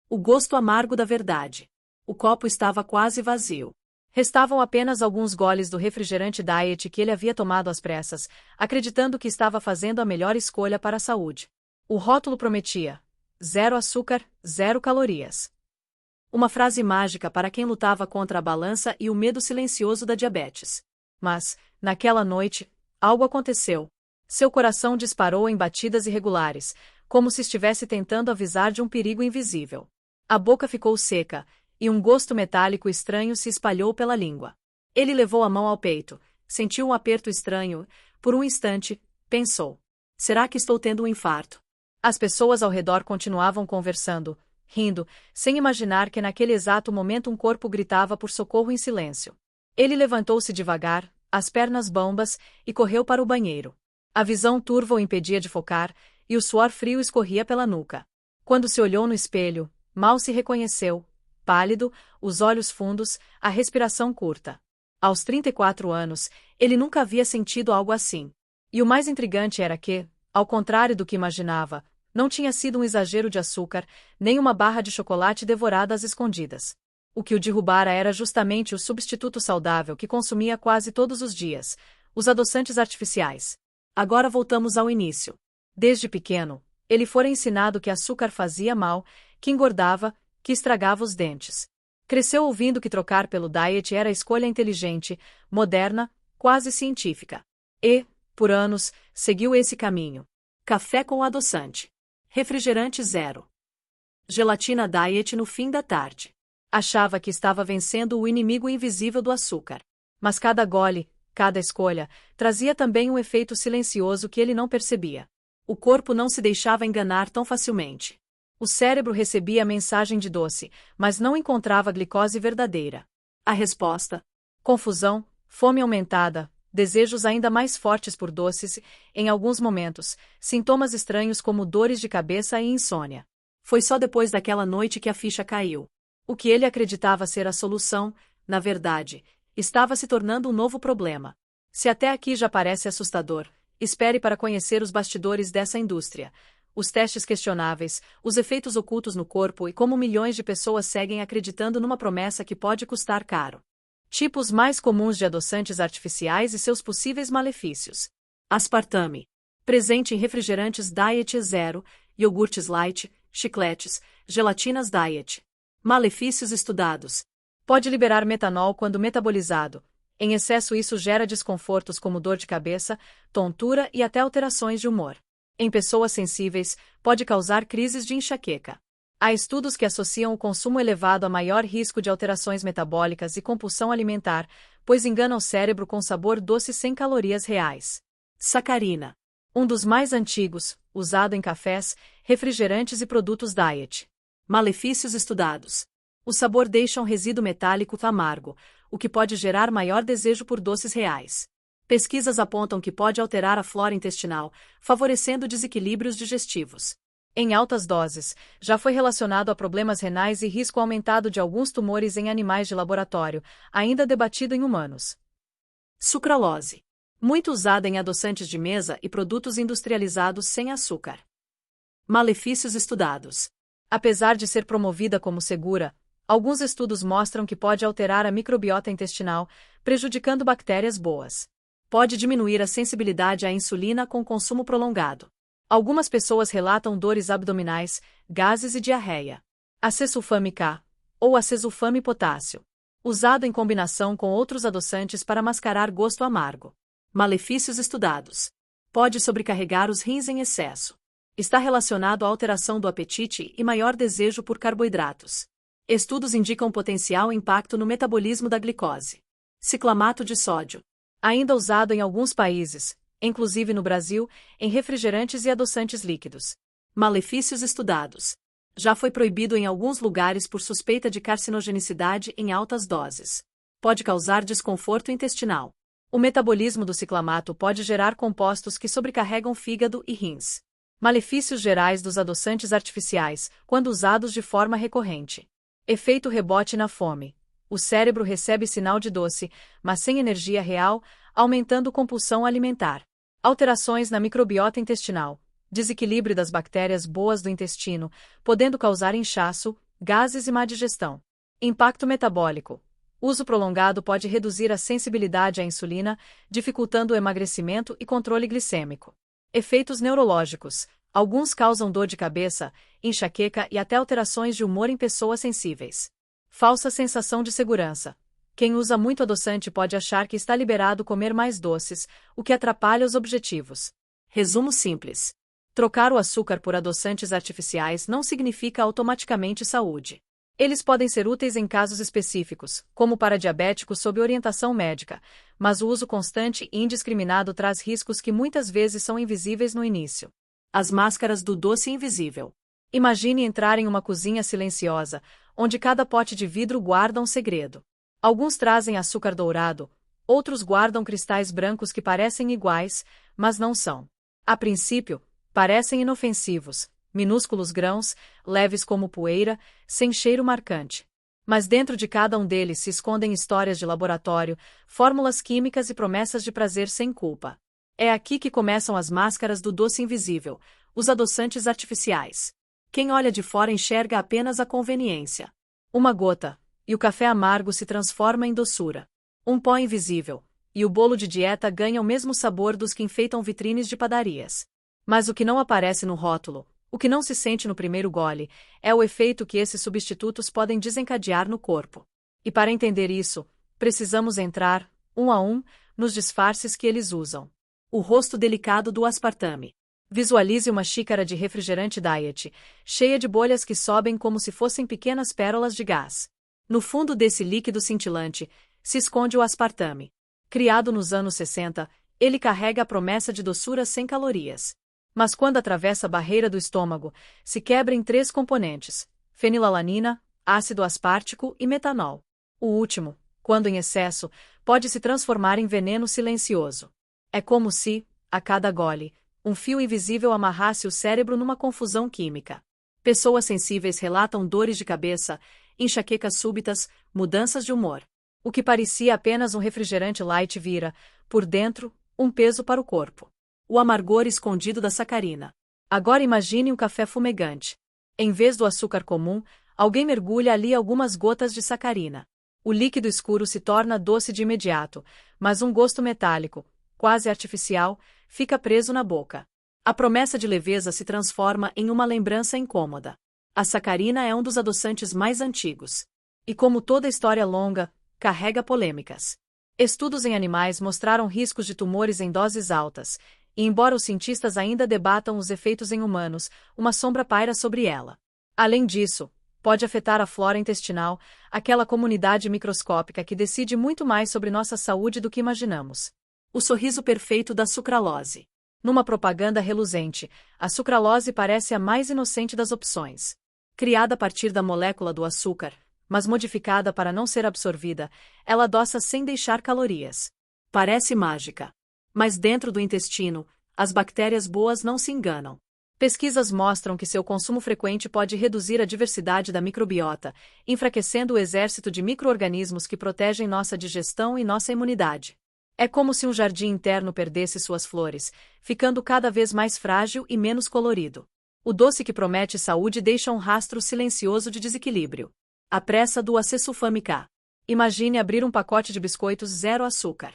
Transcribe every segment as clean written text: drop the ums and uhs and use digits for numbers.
O gosto amargo da verdade. O copo estava quase vazio. Restavam apenas alguns goles do refrigerante Diet que ele havia tomado às pressas, acreditando que estava fazendo a melhor escolha para a saúde. O rótulo prometia: 0 açúcar, 0 calorias. Uma frase mágica para quem lutava contra a balança e o medo silencioso da diabetes. Mas, naquela noite, algo aconteceu. Seu coração disparou em batidas irregulares, como se estivesse tentando avisar de um perigo invisível. A boca ficou seca, e um gosto metálico estranho se espalhou pela língua. Ele levou a mão ao peito, sentiu um aperto estranho. Por um instante, pensou: será que estou tendo um infarto? As pessoas ao redor continuavam conversando, rindo, sem imaginar que naquele exato momento um corpo gritava por socorro em silêncio. Ele levantou-se devagar, as pernas bambas, e correu para o banheiro. A visão turva o impedia de focar, e o suor frio escorria pela nuca. Quando se olhou no espelho, mal se reconheceu, pálido, os olhos fundos, a respiração curta. Aos 34 anos, ele nunca havia sentido algo assim. E o mais intrigante era que, ao contrário do que imaginava, não tinha sido um exagero de açúcar, nem uma barra de chocolate devorada às escondidas. O que o derrubara era justamente o substituto saudável que consumia quase todos os dias: os adoçantes artificiais. Agora voltamos ao início. Desde pequeno, ele fora ensinado que açúcar fazia mal, que engordava, que estragava os dentes. Cresceu ouvindo que trocar pelo diet era a escolha inteligente, moderna, quase científica. E, por anos, seguiu esse caminho. Café com adoçante. Refrigerante zero. Gelatina diet no fim da tarde. Achava que estava vencendo o inimigo invisível do açúcar. Mas cada gole, cada escolha, trazia também um efeito silencioso que ele não percebia. O corpo não se deixava enganar tão facilmente. O cérebro recebia a mensagem de doce, mas não encontrava a glicose verdadeira. A resposta: confusão, fome aumentada, desejos ainda mais fortes por doces, em alguns momentos, sintomas estranhos como dores de cabeça e insônia. Foi só depois daquela noite que a ficha caiu. O que ele acreditava ser a solução, na verdade, estava se tornando um novo problema. Se até aqui já parece assustador, espere para conhecer os bastidores dessa indústria. Os testes questionáveis, os efeitos ocultos no corpo e como milhões de pessoas seguem acreditando numa promessa que pode custar caro. Tipos mais comuns de adoçantes artificiais e seus possíveis malefícios. Aspartame. Presente em refrigerantes Diet Zero, iogurtes light, chicletes, gelatinas Diet. Malefícios estudados. Pode liberar metanol quando metabolizado. Em excesso, isso gera desconfortos como dor de cabeça, tontura e até alterações de humor. Em pessoas sensíveis, pode causar crises de enxaqueca. Há estudos que associam o consumo elevado a maior risco de alterações metabólicas e compulsão alimentar, pois engana o cérebro com sabor doce sem calorias reais. Sacarina. Um dos mais antigos, usado em cafés, refrigerantes e produtos diet. Malefícios estudados. O sabor deixa um resíduo metálico amargo, o que pode gerar maior desejo por doces reais. Pesquisas apontam que pode alterar a flora intestinal, favorecendo desequilíbrios digestivos. Em altas doses, já foi relacionado a problemas renais e risco aumentado de alguns tumores em animais de laboratório, ainda debatido em humanos. Sucralose. Muito usada em adoçantes de mesa e produtos industrializados sem açúcar. Malefícios estudados. Apesar de ser promovida como segura, alguns estudos mostram que pode alterar a microbiota intestinal, prejudicando bactérias boas. Pode diminuir a sensibilidade à insulina com consumo prolongado. Algumas pessoas relatam dores abdominais, gases e diarreia. Acesulfame K, ou acesulfame potássio. Usado em combinação com outros adoçantes para mascarar gosto amargo. Malefícios estudados. Pode sobrecarregar os rins em excesso. Está relacionado à alteração do apetite e maior desejo por carboidratos. Estudos indicam potencial impacto no metabolismo da glicose. Ciclamato de sódio. Ainda usado em alguns países, inclusive no Brasil, em refrigerantes e adoçantes líquidos. Malefícios estudados. Já foi proibido em alguns lugares por suspeita de carcinogenicidade em altas doses. Pode causar desconforto intestinal. O metabolismo do ciclamato pode gerar compostos que sobrecarregam fígado e rins. Malefícios gerais dos adoçantes artificiais, quando usados de forma recorrente. Efeito rebote na fome. O cérebro recebe sinal de doce, mas sem energia real, aumentando compulsão alimentar. Alterações na microbiota intestinal. Desequilíbrio das bactérias boas do intestino, podendo causar inchaço, gases e má digestão. Impacto metabólico. Uso prolongado pode reduzir a sensibilidade à insulina, dificultando o emagrecimento e controle glicêmico. Efeitos neurológicos. Alguns causam dor de cabeça, enxaqueca e até alterações de humor em pessoas sensíveis. Falsa sensação de segurança. Quem usa muito adoçante pode achar que está liberado comer mais doces, o que atrapalha os objetivos. Resumo simples. Trocar o açúcar por adoçantes artificiais não significa automaticamente saúde. Eles podem ser úteis em casos específicos, como para diabéticos sob orientação médica, mas o uso constante e indiscriminado traz riscos que muitas vezes são invisíveis no início. As máscaras do doce invisível. Imagine entrar em uma cozinha silenciosa, onde cada pote de vidro guarda um segredo. Alguns trazem açúcar dourado, outros guardam cristais brancos que parecem iguais, mas não são. A princípio, parecem inofensivos, minúsculos grãos, leves como poeira, sem cheiro marcante. Mas dentro de cada um deles se escondem histórias de laboratório, fórmulas químicas e promessas de prazer sem culpa. É aqui que começam as máscaras do doce invisível, os adoçantes artificiais. Quem olha de fora enxerga apenas a conveniência. Uma gota, e o café amargo se transforma em doçura. Um pó invisível, e o bolo de dieta ganha o mesmo sabor dos que enfeitam vitrines de padarias. Mas o que não aparece no rótulo, o que não se sente no primeiro gole, é o efeito que esses substitutos podem desencadear no corpo. E para entender isso, precisamos entrar, um a um, nos disfarces que eles usam. O rosto delicado do aspartame. Visualize uma xícara de refrigerante diet, cheia de bolhas que sobem como se fossem pequenas pérolas de gás. No fundo desse líquido cintilante, se esconde o aspartame. Criado nos anos 60, ele carrega a promessa de doçura sem calorias. Mas quando atravessa a barreira do estômago, se quebra em 3 componentes: fenilalanina, ácido aspartico e metanol. O último, quando em excesso, pode se transformar em veneno silencioso. É como se, a cada gole, um fio invisível amarrasse o cérebro numa confusão química. Pessoas sensíveis relatam dores de cabeça, enxaquecas súbitas, mudanças de humor. O que parecia apenas um refrigerante light vira, por dentro, um peso para o corpo. O amargor escondido da sacarina. Agora imagine um café fumegante. Em vez do açúcar comum, alguém mergulha ali algumas gotas de sacarina. O líquido escuro se torna doce de imediato, mas um gosto metálico, quase artificial, fica preso na boca. A promessa de leveza se transforma em uma lembrança incômoda. A sacarina é um dos adoçantes mais antigos. E como toda história longa, carrega polêmicas. Estudos em animais mostraram riscos de tumores em doses altas, e embora os cientistas ainda debatam os efeitos em humanos, uma sombra paira sobre ela. Além disso, pode afetar a flora intestinal, aquela comunidade microscópica que decide muito mais sobre nossa saúde do que imaginamos. O sorriso perfeito da sucralose. Numa propaganda reluzente, a sucralose parece a mais inocente das opções. Criada a partir da molécula do açúcar, mas modificada para não ser absorvida, ela adoça sem deixar calorias. Parece mágica. Mas dentro do intestino, as bactérias boas não se enganam. Pesquisas mostram que seu consumo frequente pode reduzir a diversidade da microbiota, enfraquecendo o exército de micro-organismos que protegem nossa digestão e nossa imunidade. É como se um jardim interno perdesse suas flores, ficando cada vez mais frágil e menos colorido. O doce que promete saúde deixa um rastro silencioso de desequilíbrio. A pressa do acesulfame-K. Imagine abrir um pacote de biscoitos zero açúcar.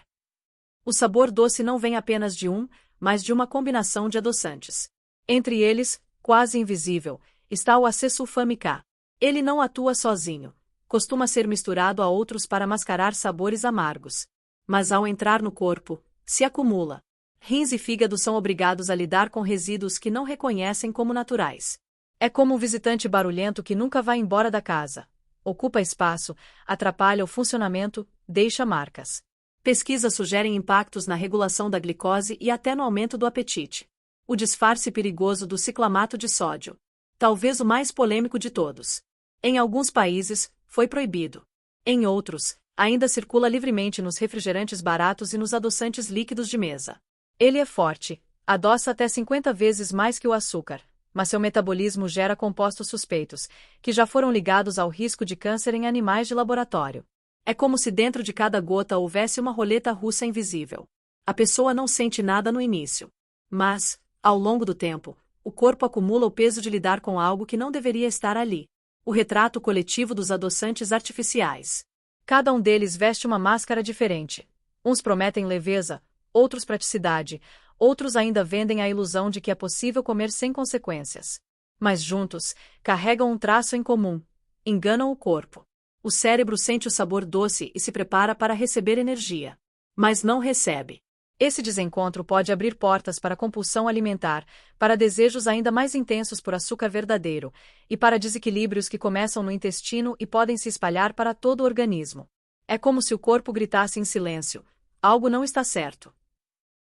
O sabor doce não vem apenas de um, mas de uma combinação de adoçantes. Entre eles, quase invisível, está o acesulfame-K. Ele não atua sozinho. Costuma ser misturado a outros para mascarar sabores amargos. Mas ao entrar no corpo, se acumula. Rins e fígado são obrigados a lidar com resíduos que não reconhecem como naturais. É como um visitante barulhento que nunca vai embora da casa. Ocupa espaço, atrapalha o funcionamento, deixa marcas. Pesquisas sugerem impactos na regulação da glicose e até no aumento do apetite. O disfarce perigoso do ciclamato de sódio. Talvez o mais polêmico de todos. Em alguns países, foi proibido. Em outros, ainda circula livremente nos refrigerantes baratos e nos adoçantes líquidos de mesa. Ele é forte, adoça até 50 vezes mais que o açúcar, mas seu metabolismo gera compostos suspeitos, que já foram ligados ao risco de câncer em animais de laboratório. É como se dentro de cada gota houvesse uma roleta russa invisível. A pessoa não sente nada no início. Mas, ao longo do tempo, o corpo acumula o peso de lidar com algo que não deveria estar ali. O retrato coletivo dos adoçantes artificiais. Cada um deles veste uma máscara diferente. Uns prometem leveza, outros praticidade, outros ainda vendem a ilusão de que é possível comer sem consequências. Mas juntos, carregam um traço em comum: enganam o corpo. O cérebro sente o sabor doce e se prepara para receber energia. Mas não recebe. Esse desencontro pode abrir portas para compulsão alimentar, para desejos ainda mais intensos por açúcar verdadeiro, e para desequilíbrios que começam no intestino e podem se espalhar para todo o organismo. É como se o corpo gritasse em silêncio: algo não está certo.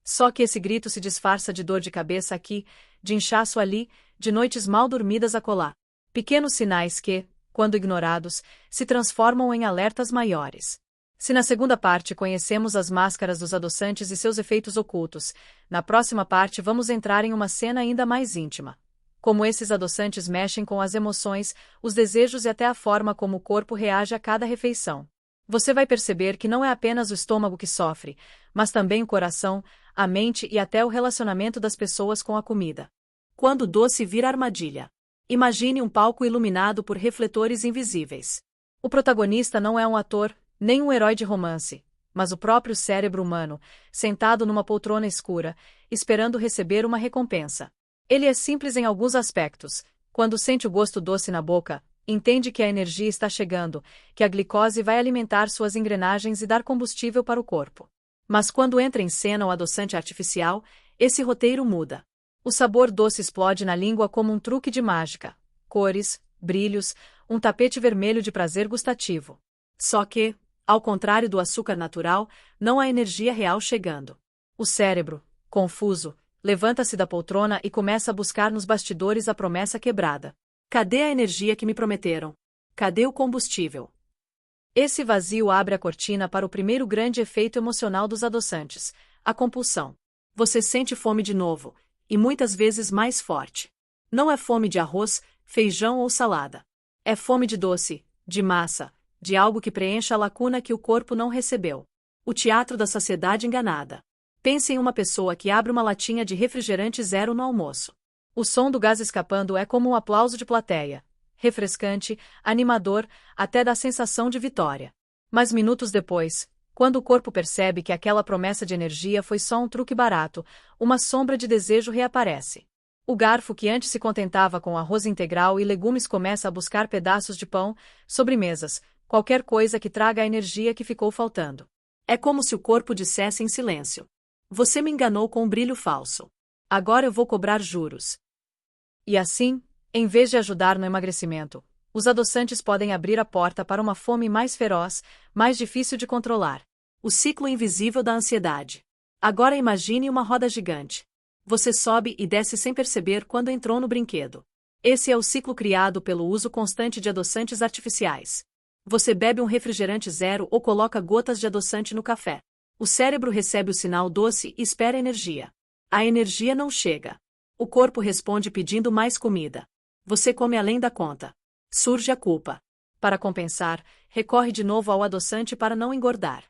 Só que esse grito se disfarça de dor de cabeça aqui, de inchaço ali, de noites mal dormidas acolá. Pequenos sinais que, quando ignorados, se transformam em alertas maiores. Se na segunda parte conhecemos as máscaras dos adoçantes e seus efeitos ocultos, na próxima parte vamos entrar em uma cena ainda mais íntima. Como esses adoçantes mexem com as emoções, os desejos e até a forma como o corpo reage a cada refeição. Você vai perceber que não é apenas o estômago que sofre, mas também o coração, a mente e até o relacionamento das pessoas com a comida. Quando o doce vira armadilha. Imagine um palco iluminado por refletores invisíveis. O protagonista não é um ator, nem um herói de romance, mas o próprio cérebro humano, sentado numa poltrona escura, esperando receber uma recompensa. Ele é simples em alguns aspectos. Quando sente o gosto doce na boca, entende que a energia está chegando, que a glicose vai alimentar suas engrenagens e dar combustível para o corpo. Mas quando entra em cena o adoçante artificial, esse roteiro muda. O sabor doce explode na língua como um truque de mágica. Cores, brilhos, um tapete vermelho de prazer gustativo. Só que, ao contrário do açúcar natural, não há energia real chegando. O cérebro, confuso, levanta-se da poltrona e começa a buscar nos bastidores a promessa quebrada. Cadê a energia que me prometeram? Cadê o combustível? Esse vazio abre a cortina para o primeiro grande efeito emocional dos adoçantes: a compulsão. Você sente fome de novo, e muitas vezes mais forte. Não é fome de arroz, feijão ou salada. É fome de doce, de massa, de algo que preencha a lacuna que o corpo não recebeu. O teatro da saciedade enganada. Pense em uma pessoa que abre uma latinha de refrigerante zero no almoço. O som do gás escapando é como um aplauso de plateia. Refrescante, animador, até dá sensação de vitória. Mas minutos depois, quando o corpo percebe que aquela promessa de energia foi só um truque barato, uma sombra de desejo reaparece. O garfo que antes se contentava com arroz integral e legumes começa a buscar pedaços de pão, sobremesas, qualquer coisa que traga a energia que ficou faltando. É como se o corpo dissesse em silêncio: você me enganou com um brilho falso. Agora eu vou cobrar juros. E assim, em vez de ajudar no emagrecimento, os adoçantes podem abrir a porta para uma fome mais feroz, mais difícil de controlar. O ciclo invisível da ansiedade. Agora imagine uma roda gigante. Você sobe e desce sem perceber quando entrou no brinquedo. Esse é o ciclo criado pelo uso constante de adoçantes artificiais. Você bebe um refrigerante zero ou coloca gotas de adoçante no café. O cérebro recebe o sinal doce e espera energia. A energia não chega. O corpo responde pedindo mais comida. Você come além da conta. Surge a culpa. Para compensar, recorre de novo ao adoçante para não engordar.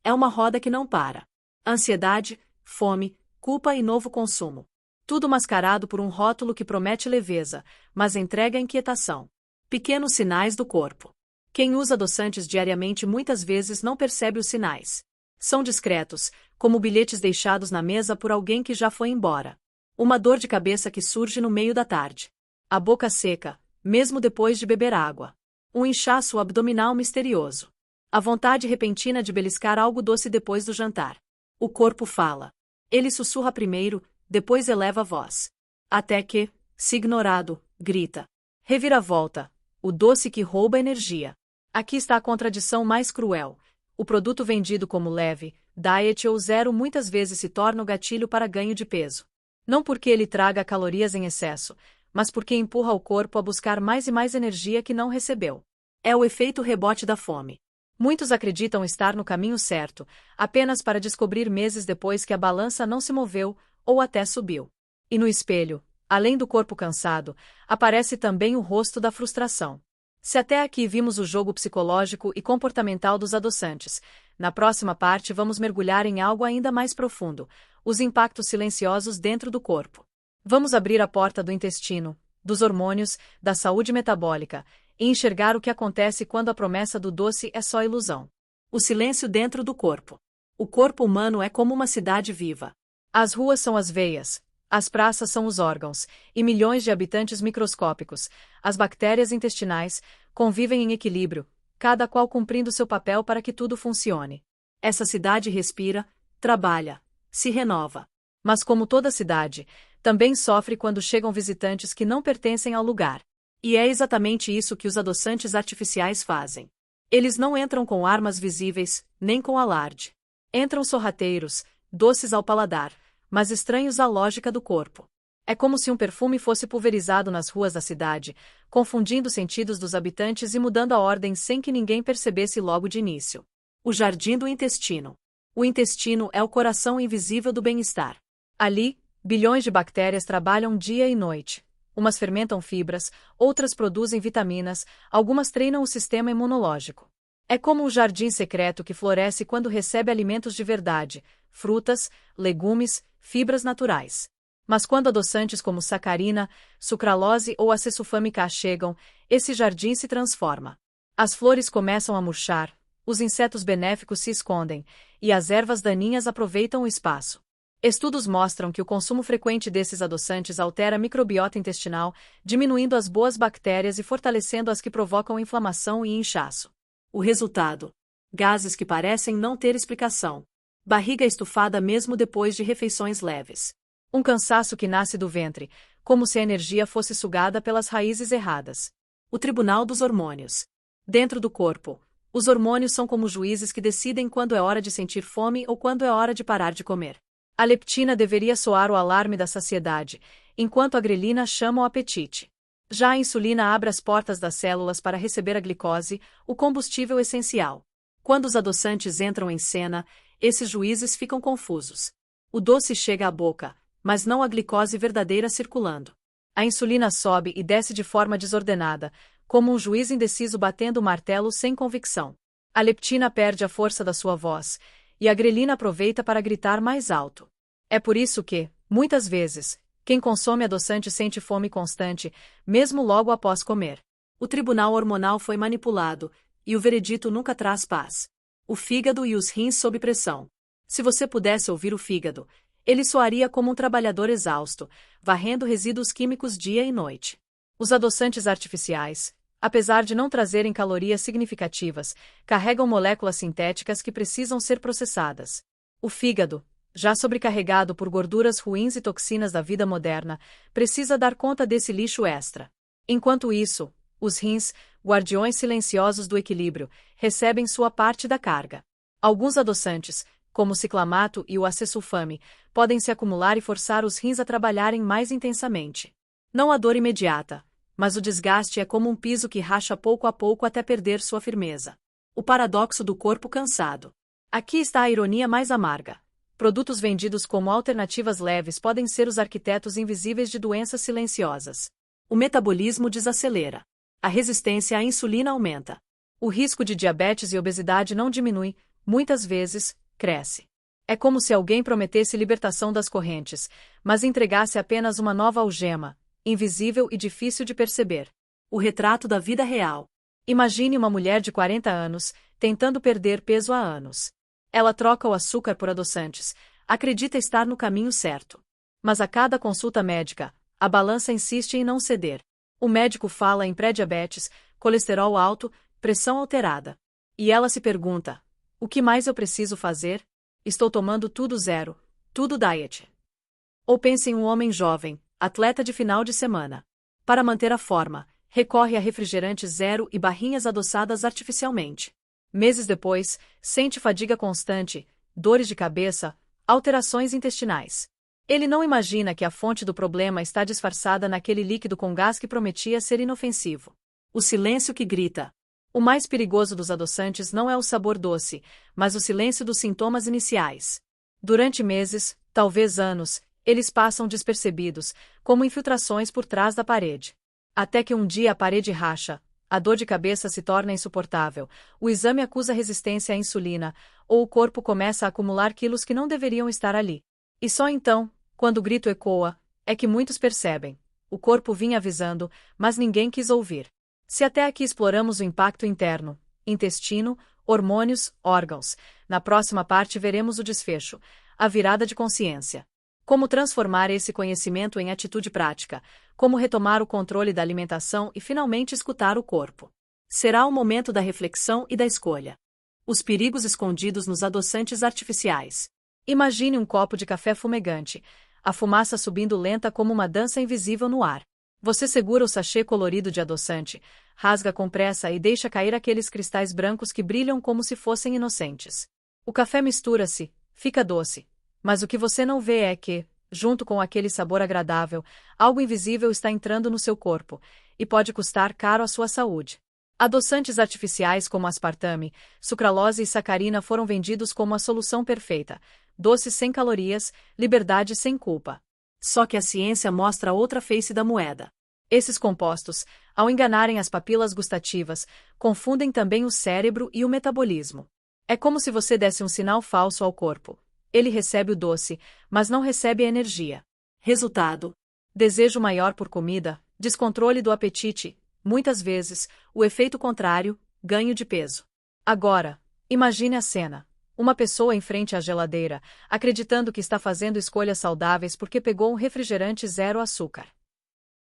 É uma roda que não para. Ansiedade, fome, culpa e novo consumo. Tudo mascarado por um rótulo que promete leveza, mas entrega inquietação. Pequenos sinais do corpo. Quem usa adoçantes diariamente muitas vezes não percebe os sinais. São discretos, como bilhetes deixados na mesa por alguém que já foi embora. Uma dor de cabeça que surge no meio da tarde. A boca seca, mesmo depois de beber água. Um inchaço abdominal misterioso. A vontade repentina de beliscar algo doce depois do jantar. O corpo fala. Ele sussurra primeiro, depois eleva a voz. Até que, se ignorado, grita. Reviravolta. O doce que rouba energia. Aqui está a contradição mais cruel. O produto vendido como leve, diet ou zero muitas vezes se torna o gatilho para ganho de peso. Não porque ele traga calorias em excesso, mas porque empurra o corpo a buscar mais e mais energia que não recebeu. É o efeito rebote da fome. Muitos acreditam estar no caminho certo, apenas para descobrir meses depois que a balança não se moveu, ou até subiu. E no espelho, além do corpo cansado, aparece também o rosto da frustração. Se até aqui vimos o jogo psicológico e comportamental dos adoçantes, na próxima parte vamos mergulhar em algo ainda mais profundo: os impactos silenciosos dentro do corpo. Vamos abrir a porta do intestino, dos hormônios, da saúde metabólica, e enxergar o que acontece quando a promessa do doce é só ilusão. O silêncio dentro do corpo. O corpo humano é como uma cidade viva. As ruas são as veias, as praças são os órgãos, e milhões de habitantes microscópicos, as bactérias intestinais, convivem em equilíbrio, cada qual cumprindo seu papel para que tudo funcione. Essa cidade respira, trabalha, se renova. Mas como toda cidade, também sofre quando chegam visitantes que não pertencem ao lugar. E é exatamente isso que os adoçantes artificiais fazem. Eles não entram com armas visíveis, nem com alarde. Entram sorrateiros, doces ao paladar, mas estranhos à lógica do corpo. É como se um perfume fosse pulverizado nas ruas da cidade, confundindo os sentidos dos habitantes e mudando a ordem sem que ninguém percebesse logo de início. O jardim do intestino. O intestino é o coração invisível do bem-estar. Ali, bilhões de bactérias trabalham dia e noite. Umas fermentam fibras, outras produzem vitaminas, algumas treinam o sistema imunológico. É como um jardim secreto que floresce quando recebe alimentos de verdade, frutas, legumes, fibras naturais. Mas quando adoçantes como sacarina, sucralose ou acesulfâmica chegam, esse jardim se transforma. As flores começam a murchar, os insetos benéficos se escondem, e as ervas daninhas aproveitam o espaço. Estudos mostram que o consumo frequente desses adoçantes altera a microbiota intestinal, diminuindo as boas bactérias e fortalecendo as que provocam inflamação e inchaço. O resultado: gases que parecem não ter explicação. Barriga estufada mesmo depois de refeições leves. Um cansaço que nasce do ventre, como se a energia fosse sugada pelas raízes erradas. O tribunal dos hormônios. Dentro do corpo, os hormônios são como juízes que decidem quando é hora de sentir fome ou quando é hora de parar de comer. A leptina deveria soar o alarme da saciedade, enquanto a grelina chama o apetite. Já a insulina abre as portas das células para receber a glicose, o combustível essencial. Quando os adoçantes entram em cena, esses juízes ficam confusos. O doce chega à boca, mas não a glicose verdadeira circulando. A insulina sobe e desce de forma desordenada, como um juiz indeciso batendo o martelo sem convicção. A leptina perde a força da sua voz, e a grelina aproveita para gritar mais alto. É por isso que, muitas vezes, quem consome adoçante sente fome constante, mesmo logo após comer. O tribunal hormonal foi manipulado, e o veredito nunca traz paz. O fígado e os rins sob pressão. Se você pudesse ouvir o fígado, ele soaria como um trabalhador exausto, varrendo resíduos químicos dia e noite. Os adoçantes artificiais, apesar de não trazerem calorias significativas, carregam moléculas sintéticas que precisam ser processadas. O fígado, já sobrecarregado por gorduras ruins e toxinas da vida moderna, precisa dar conta desse lixo extra. Enquanto isso, os rins, guardiões silenciosos do equilíbrio, recebem sua parte da carga. Alguns adoçantes, como o ciclamato e o acesulfame, podem se acumular e forçar os rins a trabalharem mais intensamente. Não há dor imediata, mas o desgaste é como um piso que racha pouco a pouco até perder sua firmeza. O paradoxo do corpo cansado. Aqui está a ironia mais amarga. Produtos vendidos como alternativas leves podem ser os arquitetos invisíveis de doenças silenciosas. O metabolismo desacelera. A resistência à insulina aumenta. O risco de diabetes e obesidade não diminui, muitas vezes, cresce. É como se alguém prometesse libertação das correntes, mas entregasse apenas uma nova algema, invisível e difícil de perceber. O retrato da vida real. Imagine uma mulher de 40 anos, tentando perder peso há anos. Ela troca o açúcar por adoçantes, acredita estar no caminho certo. Mas a cada consulta médica, a balança insiste em não ceder. O médico fala em pré-diabetes, colesterol alto, pressão alterada. E ela se pergunta: o que mais eu preciso fazer? Estou tomando tudo zero, tudo diet. Ou pense em um homem jovem, atleta de final de semana. Para manter a forma, recorre a refrigerante zero e barrinhas adoçadas artificialmente. Meses depois, sente fadiga constante, dores de cabeça, alterações intestinais. Ele não imagina que a fonte do problema está disfarçada naquele líquido com gás que prometia ser inofensivo. O silêncio que grita. O mais perigoso dos adoçantes não é o sabor doce, mas o silêncio dos sintomas iniciais. Durante meses, talvez anos, eles passam despercebidos, como infiltrações por trás da parede. Até que um dia a parede racha, a dor de cabeça se torna insuportável, o exame acusa resistência à insulina, ou o corpo começa a acumular quilos que não deveriam estar ali. E só então, quando o grito ecoa, é que muitos percebem. O corpo vinha avisando, mas ninguém quis ouvir. Se até aqui exploramos o impacto interno, intestino, hormônios, órgãos, na próxima parte veremos o desfecho, a virada de consciência. Como transformar esse conhecimento em atitude prática, como retomar o controle da alimentação e finalmente escutar o corpo. Será o momento da reflexão e da escolha. Os perigos escondidos nos adoçantes artificiais. Imagine um copo de café fumegante, a fumaça subindo lenta como uma dança invisível no ar. Você segura o sachê colorido de adoçante, rasga com pressa e deixa cair aqueles cristais brancos que brilham como se fossem inocentes. O café mistura-se, fica doce. Mas o que você não vê é que, junto com aquele sabor agradável, algo invisível está entrando no seu corpo, e pode custar caro à sua saúde. Adoçantes artificiais como aspartame, sucralose e sacarina foram vendidos como a solução perfeita, doces sem calorias, liberdade sem culpa. Só que a ciência mostra outra face da moeda. Esses compostos, ao enganarem as papilas gustativas, confundem também o cérebro e o metabolismo. É como se você desse um sinal falso ao corpo. Ele recebe o doce, mas não recebe a energia. Resultado: desejo maior por comida, descontrole do apetite, muitas vezes, o efeito contrário, ganho de peso. Agora, imagine a cena. Uma pessoa em frente à geladeira, acreditando que está fazendo escolhas saudáveis porque pegou um refrigerante zero açúcar.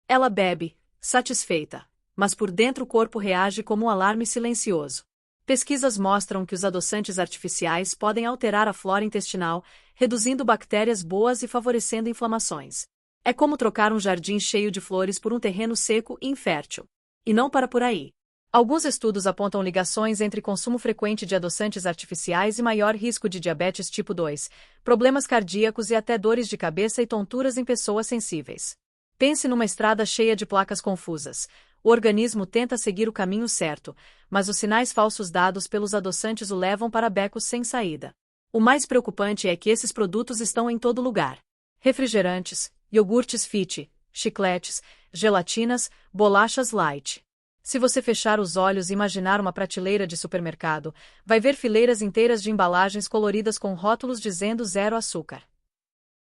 Ela bebe, satisfeita, mas por dentro o corpo reage como um alarme silencioso. Pesquisas mostram que os adoçantes artificiais podem alterar a flora intestinal, reduzindo bactérias boas e favorecendo inflamações. É como trocar um jardim cheio de flores por um terreno seco e infértil. E não para por aí. Alguns estudos apontam ligações entre consumo frequente de adoçantes artificiais e maior risco de diabetes tipo 2, problemas cardíacos e até dores de cabeça e tonturas em pessoas sensíveis. Pense numa estrada cheia de placas confusas. O organismo tenta seguir o caminho certo, mas os sinais falsos dados pelos adoçantes o levam para becos sem saída. O mais preocupante é que esses produtos estão em todo lugar. Refrigerantes, iogurtes Fit, chicletes, gelatinas, bolachas light. Se você fechar os olhos e imaginar uma prateleira de supermercado, vai ver fileiras inteiras de embalagens coloridas com rótulos dizendo zero açúcar.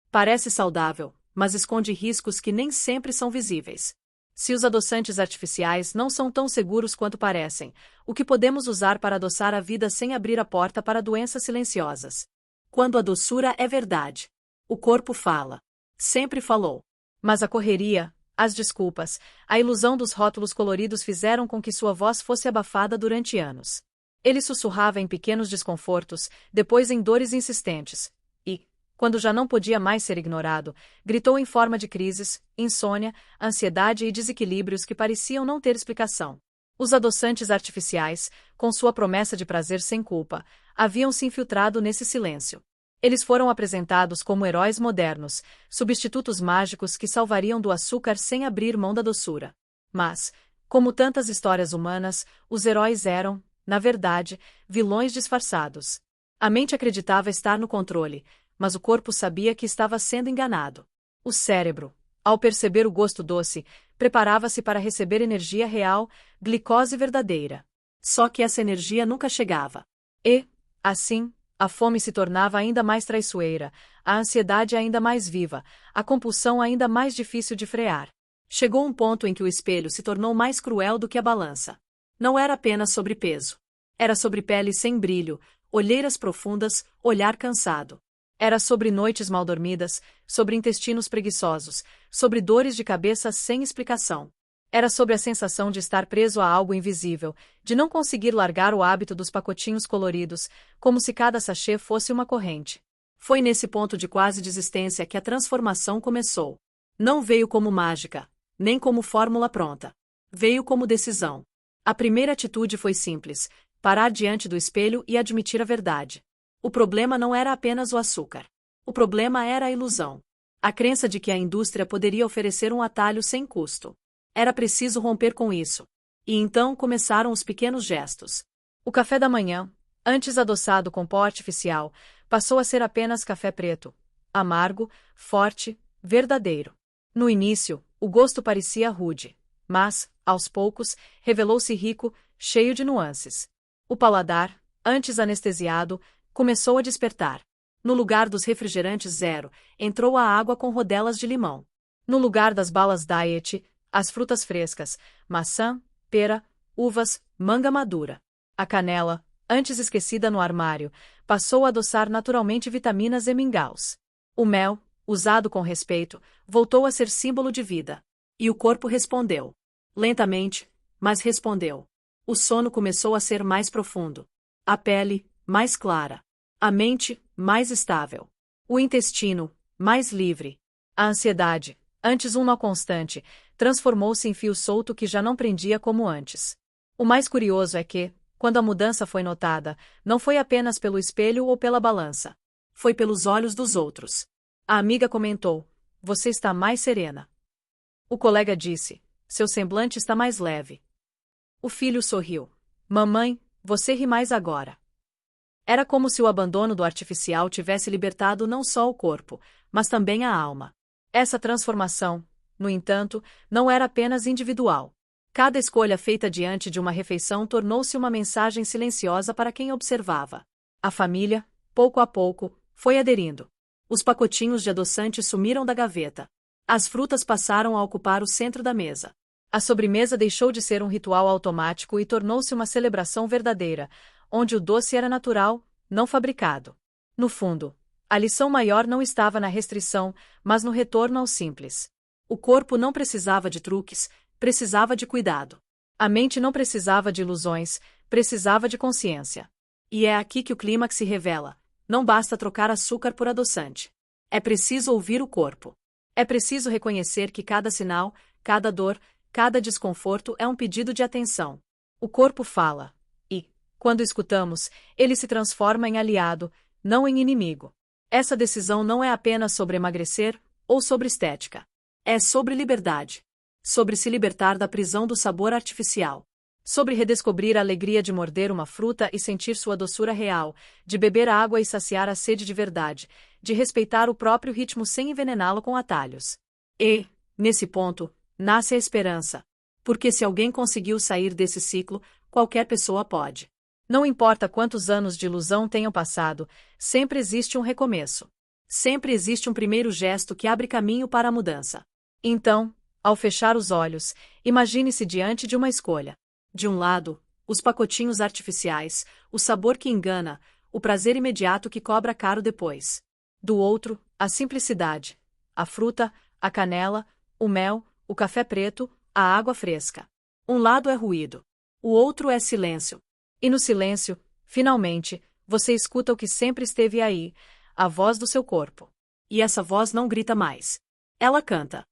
Parece saudável, mas esconde riscos que nem sempre são visíveis. Se os adoçantes artificiais não são tão seguros quanto parecem, o que podemos usar para adoçar a vida sem abrir a porta para doenças silenciosas? Quando a doçura é verdade. O corpo fala. Sempre falou. Mas a correria, as desculpas, a ilusão dos rótulos coloridos fizeram com que sua voz fosse abafada durante anos. Ele sussurrava em pequenos desconfortos, depois em dores insistentes. E, quando já não podia mais ser ignorado, gritou em forma de crises, insônia, ansiedade e desequilíbrios que pareciam não ter explicação. Os adoçantes artificiais, com sua promessa de prazer sem culpa, haviam se infiltrado nesse silêncio. Eles foram apresentados como heróis modernos, substitutos mágicos que salvariam do açúcar sem abrir mão da doçura. Mas, como tantas histórias humanas, os heróis eram, na verdade, vilões disfarçados. A mente acreditava estar no controle, mas o corpo sabia que estava sendo enganado. O cérebro, ao perceber o gosto doce, preparava-se para receber energia real, glicose verdadeira. Só que essa energia nunca chegava. E, assim, a fome se tornava ainda mais traiçoeira, a ansiedade ainda mais viva, a compulsão ainda mais difícil de frear. Chegou um ponto em que o espelho se tornou mais cruel do que a balança. Não era apenas sobre peso. Era sobre pele sem brilho, olheiras profundas, olhar cansado. Era sobre noites mal dormidas, sobre intestinos preguiçosos, sobre dores de cabeça sem explicação. Era sobre a sensação de estar preso a algo invisível, de não conseguir largar o hábito dos pacotinhos coloridos, como se cada sachê fosse uma corrente. Foi nesse ponto de quase desistência que a transformação começou. Não veio como mágica, nem como fórmula pronta. Veio como decisão. A primeira atitude foi simples: parar diante do espelho e admitir a verdade. O problema não era apenas o açúcar. O problema era a ilusão. A crença de que a indústria poderia oferecer um atalho sem custo. Era preciso romper com isso. E então começaram os pequenos gestos. O café da manhã, antes adoçado com pó artificial, passou a ser apenas café preto. Amargo, forte, verdadeiro. No início, o gosto parecia rude, mas, aos poucos, revelou-se rico, cheio de nuances. O paladar, antes anestesiado, começou a despertar. No lugar dos refrigerantes zero, entrou a água com rodelas de limão. No lugar das balas diet, as frutas frescas, maçã, pera, uvas, manga madura. A canela, antes esquecida no armário, passou a adoçar naturalmente vitaminas e mingaus. O mel, usado com respeito, voltou a ser símbolo de vida. E o corpo respondeu. Lentamente, mas respondeu. O sono começou a ser mais profundo. A pele, mais clara. A mente, mais estável. O intestino, mais livre. A ansiedade, antes um nó constante, transformou-se em fio solto que já não prendia como antes. O mais curioso é que, quando a mudança foi notada, não foi apenas pelo espelho ou pela balança. Foi pelos olhos dos outros. A amiga comentou: "Você está mais serena." O colega disse: "Seu semblante está mais leve." O filho sorriu: "Mamãe, você ri mais agora." Era como se o abandono do artificial tivesse libertado não só o corpo, mas também a alma. Essa transformação, no entanto, não era apenas individual. Cada escolha feita diante de uma refeição tornou-se uma mensagem silenciosa para quem observava. A família, pouco a pouco, foi aderindo. Os pacotinhos de adoçante sumiram da gaveta. As frutas passaram a ocupar o centro da mesa. A sobremesa deixou de ser um ritual automático e tornou-se uma celebração verdadeira, onde o doce era natural, não fabricado. No fundo, a lição maior não estava na restrição, mas no retorno ao simples. O corpo não precisava de truques, precisava de cuidado. A mente não precisava de ilusões, precisava de consciência. E é aqui que o clímax se revela. Não basta trocar açúcar por adoçante. É preciso ouvir o corpo. É preciso reconhecer que cada sinal, cada dor, cada desconforto é um pedido de atenção. O corpo fala. E, quando escutamos, ele se transforma em aliado, não em inimigo. Essa decisão não é apenas sobre emagrecer ou sobre estética. É sobre liberdade. Sobre se libertar da prisão do sabor artificial. Sobre redescobrir a alegria de morder uma fruta e sentir sua doçura real, de beber água e saciar a sede de verdade, de respeitar o próprio ritmo sem envenená-lo com atalhos. E, nesse ponto, nasce a esperança. Porque se alguém conseguiu sair desse ciclo, qualquer pessoa pode. Não importa quantos anos de ilusão tenham passado, sempre existe um recomeço. Sempre existe um primeiro gesto que abre caminho para a mudança. Então, ao fechar os olhos, imagine-se diante de uma escolha. De um lado, os pacotinhos artificiais, o sabor que engana, o prazer imediato que cobra caro depois. Do outro, a simplicidade. A fruta, a canela, o mel, o café preto, a água fresca. Um lado é ruído. O outro é silêncio. E no silêncio, finalmente, você escuta o que sempre esteve aí, a voz do seu corpo. E essa voz não grita mais. Ela canta.